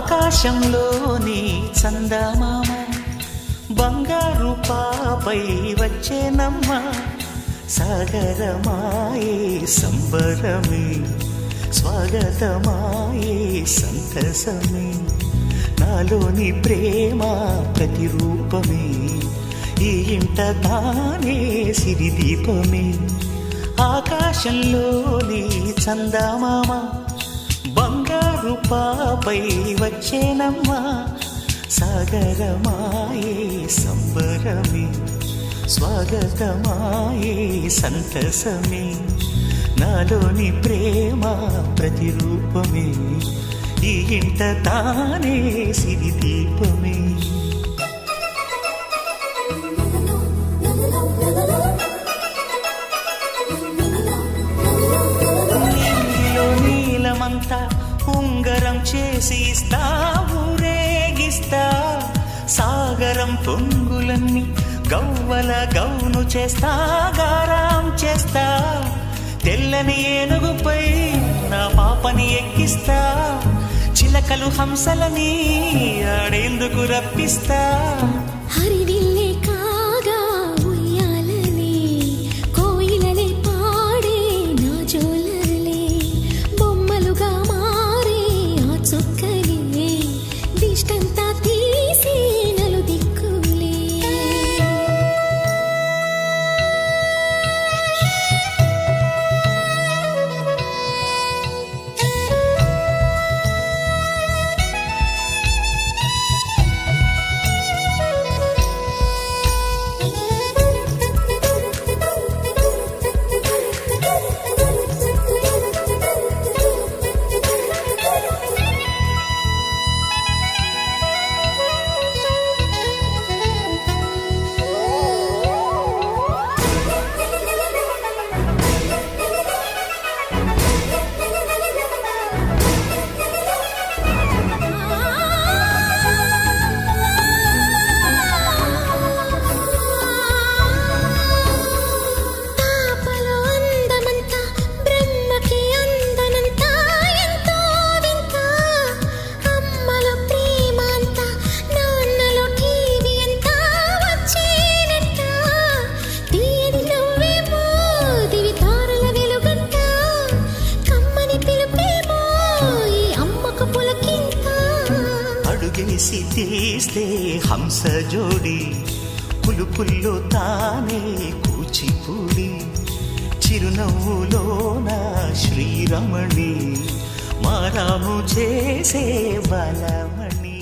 ఆకాశంలోని చందమామ బంగారు పాపై వచ్చేనమ్మ సాగరమాయే సంబరమే స్వాగతమాయే సంతసమే నాలోని ప్రేమ ప్రతిరూపమే ఈ ఇంట తానే సిరిదీపమే ఆకాశంలోని చందమామ బంగారు పాపై వచ్చేనమ్మా సాగరమాయే సంబరమే స్వాగతమాయే సంతసమే నాలోని ప్రేమ ప్రతిరూపమే ఈ ఇంట తానే సిరిదీపమే నీలమంతా ఉంగరం చేసి ఇస్తా ఊరేగిస్తా సాగరం పొంగులన్నీ గవ్వల గౌను చేస్తా గారాం చేస్తా తెల్లని ఏనుగుపై నా పాపని ఎక్కిస్తా చిలకలు హంసలని ఆడేందుకు రప్పిస్తా హరివిల్లే కాగా ఉయ్యాలనే కోయిలలే పాడే నా జోలలే బొమ్మలుగా మారే ఆ చుక్కలే దిష్టంతా తీసి నలు దిక్కులే అడుగేసి తీస్తే హంస జోడి పులుపుల్లో తానే కూచిపూడి చిరునవ్వులోన శ్రీరమణి మారాము చేసే బలమణి